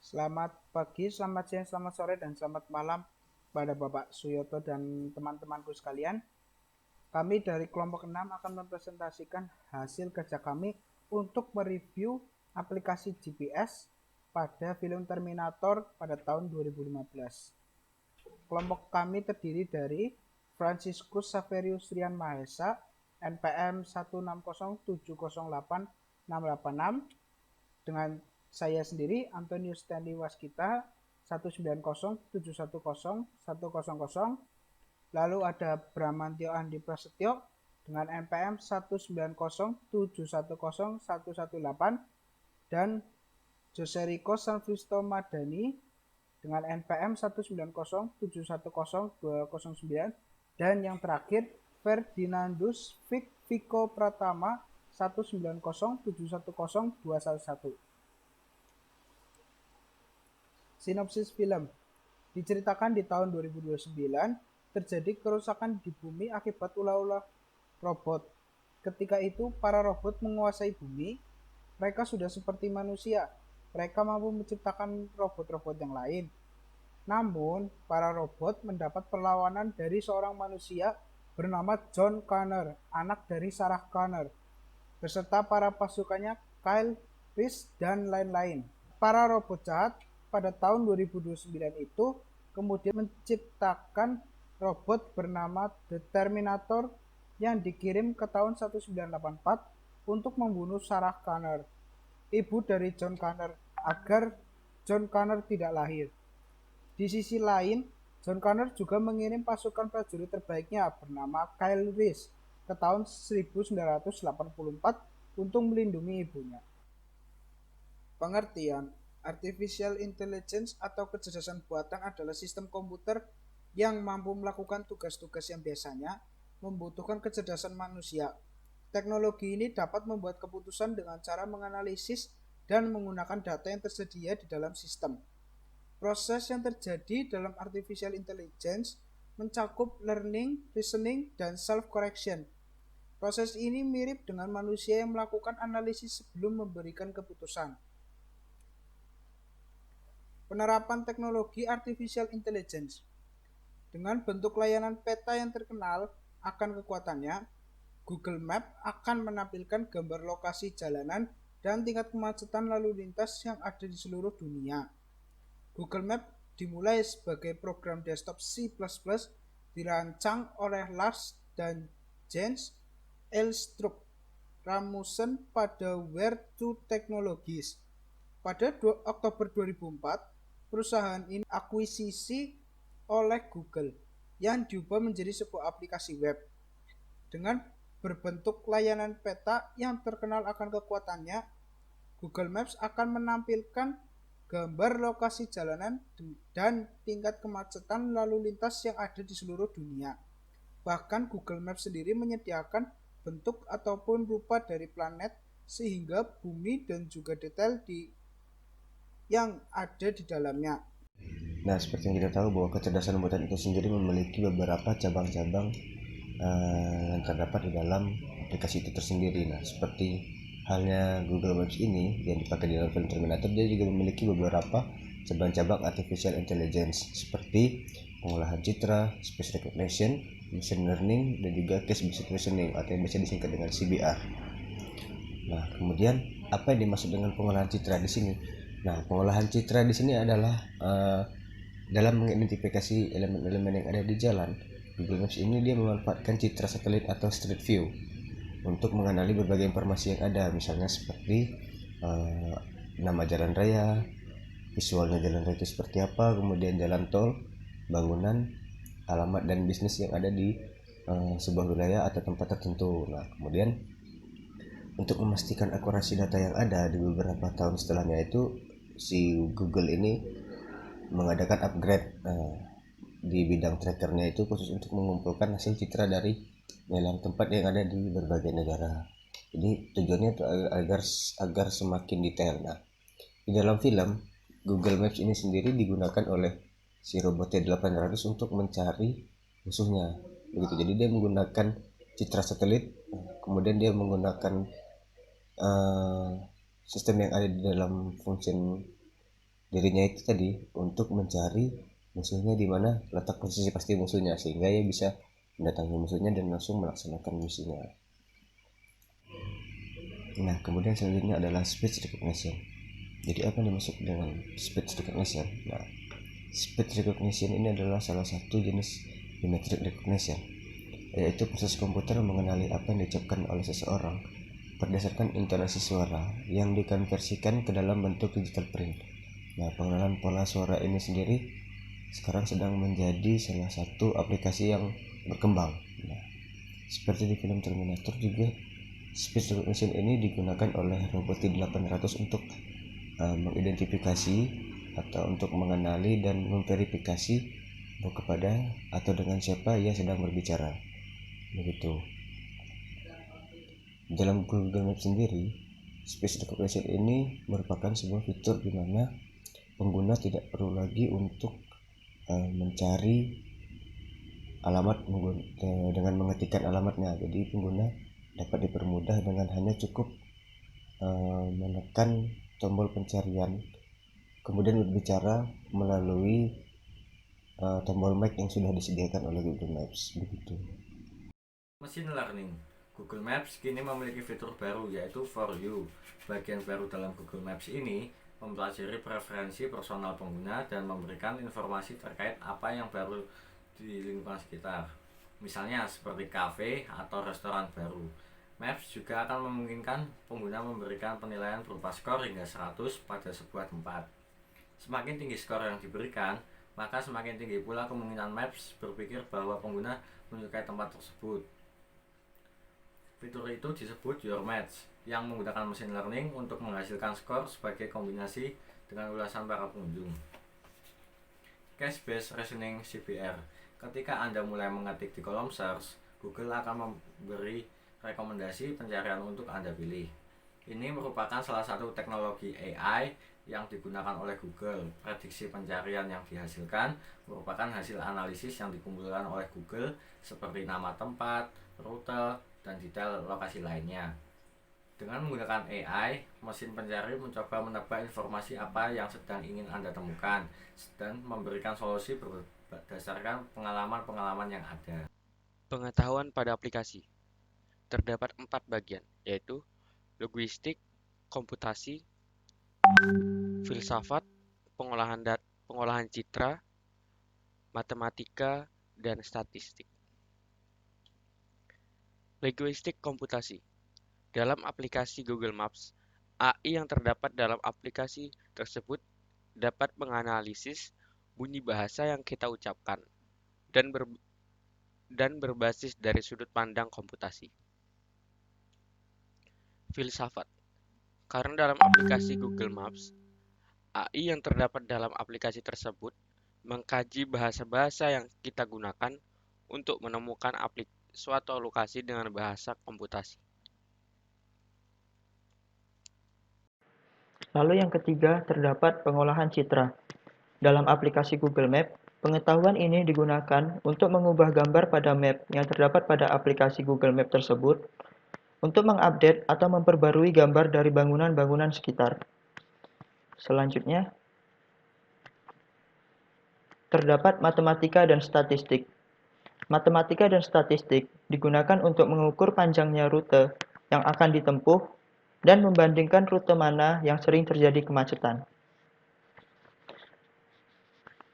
Selamat pagi, selamat siang, selamat sore, dan selamat malam pada Bapak Suyoto dan teman-temanku sekalian. Kami dari kelompok 6 akan mempresentasikan hasil kerja kami untuk mereview aplikasi GPS pada film Terminator pada tahun 2015. Kelompok kami terdiri dari Franciscus Saverius Rian Mahesa, NPM 160708686, dengan saya sendiri Antonius Stanley Waskita 190710100. Lalu ada Bramantio Andi Prasetyo dengan NPM 190710118 dan Jose Rico Sanfristo Madani dengan NPM 190710209 dan yang terakhir Ferdinandus Vico Pratama 190710211. Sinopsis film. Diceritakan di tahun 2029, terjadi kerusakan di bumi akibat ulah-ulah robot. Ketika itu, para robot menguasai bumi. Mereka sudah seperti manusia. Mereka mampu menciptakan robot-robot yang lain. Namun, para robot mendapat perlawanan dari seorang manusia bernama John Connor, anak dari Sarah Connor, beserta para pasukannya Kyle Reese dan lain-lain. Para robot jahat pada tahun 2029 itu kemudian menciptakan robot bernama The Terminator yang dikirim ke tahun 1984 untuk membunuh Sarah Connor, ibu dari John Connor, agar John Connor tidak lahir. Di sisi lain, John Connor juga mengirim pasukan prajurit terbaiknya bernama Kyle Reese ke tahun 1984 untuk melindungi ibunya. Pengertian Artificial Intelligence atau kecerdasan buatan adalah sistem komputer yang mampu melakukan tugas-tugas yang biasanya membutuhkan kecerdasan manusia. Teknologi ini dapat membuat keputusan dengan cara menganalisis dan menggunakan data yang tersedia di dalam sistem. Proses yang terjadi dalam artificial intelligence mencakup learning, reasoning, dan self-correction. Proses ini mirip dengan manusia yang melakukan analisis sebelum memberikan keputusan. Penerapan teknologi artificial intelligence. Dengan bentuk layanan peta yang terkenal akan kekuatannya, Google Map akan menampilkan gambar lokasi jalanan dan tingkat kemacetan lalu lintas yang ada di seluruh dunia. Google Map dimulai sebagai program desktop C++ dirancang oleh Lars dan Jens Elstrup Rasmussen pada Where2 Technologies. Pada Oktober 2004, perusahaan ini akuisisi oleh Google yang diubah menjadi sebuah aplikasi web. Dengan berbentuk layanan peta yang terkenal akan kekuatannya, Google Maps akan menampilkan gambar lokasi jalanan dan tingkat kemacetan lalu lintas yang ada di seluruh dunia. Bahkan Google Maps sendiri menyediakan bentuk ataupun rupa dari planet sehingga bumi dan juga detail yang ada di dalamnya. Nah, seperti yang kita tahu bahwa kecerdasan buatan itu sendiri memiliki beberapa cabang-cabang yang terdapat di dalam aplikasi itu tersendiri. Nah, seperti halnya Google Maps ini yang dipakai di dalam film Terminator, dia juga memiliki beberapa cabang-cabang artificial intelligence seperti pengolahan citra, speech recognition, machine learning, dan juga case-based reasoning atau yang biasa disingkat dengan CBR. Nah, kemudian apa yang dimaksud dengan pengolahan citra di sini? Nah, pengolahan citra di sini adalah dalam mengidentifikasi elemen-elemen yang ada di jalan. Google Maps ini dia memanfaatkan citra satelit atau street view untuk mengenali berbagai informasi yang ada, misalnya seperti nama jalan raya, visualnya jalan raya itu seperti apa, kemudian jalan tol, bangunan, alamat dan bisnis yang ada di sebuah wilayah atau tempat tertentu. Nah, kemudian untuk memastikan akurasi data yang ada di beberapa tahun setelahnya itu, si Google ini mengadakan upgrade di bidang trackernya itu khusus untuk mengumpulkan hasil citra dari lelang tempat yang ada di berbagai negara. Jadi tujuannya itu agar semakin detail. Nah, di dalam film Google Maps ini sendiri digunakan oleh si robot T800 untuk mencari musuhnya. Begitu. Jadi dia menggunakan citra satelit, kemudian dia menggunakan sistem yang ada di dalam function dirinya itu tadi untuk mencari musuhnya di mana letak posisi pasti musuhnya, sehingga ia bisa mendatangi musuhnya dan langsung melaksanakan misinya. Nah, kemudian selanjutnya adalah speech recognition. Jadi apa yang dimaksud dengan speech recognition? Nah, speech recognition ini adalah salah satu jenis biometric recognition, yaitu proses komputer mengenali apa yang diucapkan oleh seseorang berdasarkan intonasi suara yang dikonversikan ke dalam bentuk digital print. Nah, pengenalan pola suara ini sendiri sekarang sedang menjadi salah satu aplikasi yang berkembang. Nah, seperti di film Terminator juga, speech recognition ini digunakan oleh robot T-800 untuk mengidentifikasi atau untuk mengenali dan memverifikasi kepada atau dengan siapa ia sedang berbicara. Begitu. Dalam Google Maps sendiri, speech recognition ini merupakan sebuah fitur di mana pengguna tidak perlu lagi untuk mencari alamat dengan mengetikkan alamatnya. Jadi pengguna dapat dipermudah dengan hanya cukup menekan tombol pencarian, kemudian berbicara melalui tombol mic yang sudah disediakan oleh Google Maps. Begitu. Machine Learning. Google Maps kini memiliki fitur baru yaitu For You. Bagian baru dalam Google Maps ini mempelajari preferensi personal pengguna dan memberikan informasi terkait apa yang baru di lingkungan sekitar. Misalnya seperti kafe atau restoran baru. Maps juga akan memungkinkan pengguna memberikan penilaian berupa skor hingga 100 pada sebuah tempat. Semakin tinggi skor yang diberikan, maka semakin tinggi pula kemungkinan Maps berpikir bahwa pengguna menyukai tempat tersebut. Fitur itu disebut Your Match, yang menggunakan machine learning untuk menghasilkan skor sebagai kombinasi dengan ulasan para pengunjung. Case Based Reasoning (CBR). Ketika Anda mulai mengetik di kolom search, Google akan memberi rekomendasi pencarian untuk Anda pilih. Ini merupakan salah satu teknologi AI yang digunakan oleh Google. Prediksi pencarian yang dihasilkan merupakan hasil analisis yang dikumpulkan oleh Google seperti nama tempat, rute, dan detail lokasi lainnya. Dengan menggunakan AI, mesin pencari mencoba menebak informasi apa yang sedang ingin Anda temukan dan memberikan solusi berdasarkan pengalaman-pengalaman yang ada. Pengetahuan pada aplikasi. Terdapat 4 bagian, yaitu logistik, komputasi, filsafat, pengolahan citra, matematika, dan statistik. Logistik komputasi. Dalam aplikasi Google Maps, AI yang terdapat dalam aplikasi tersebut dapat menganalisis bunyi bahasa yang kita ucapkan dan berbasis dari sudut pandang komputasi. Filsafat. Karena dalam aplikasi Google Maps, AI yang terdapat dalam aplikasi tersebut mengkaji bahasa-bahasa yang kita gunakan untuk menemukan suatu lokasi dengan bahasa komputasi. Lalu yang ketiga, terdapat pengolahan citra. Dalam aplikasi Google Map, pengetahuan ini digunakan untuk mengubah gambar pada map yang terdapat pada aplikasi Google Map tersebut untuk mengupdate atau memperbarui gambar dari bangunan-bangunan sekitar. Selanjutnya, terdapat matematika dan statistik. Matematika dan statistik digunakan untuk mengukur panjangnya rute yang akan ditempuh dan membandingkan rute mana yang sering terjadi kemacetan.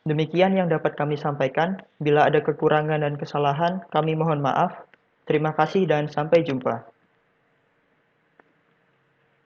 Demikian yang dapat kami sampaikan. Bila ada kekurangan dan kesalahan, kami mohon maaf. Terima kasih dan sampai jumpa.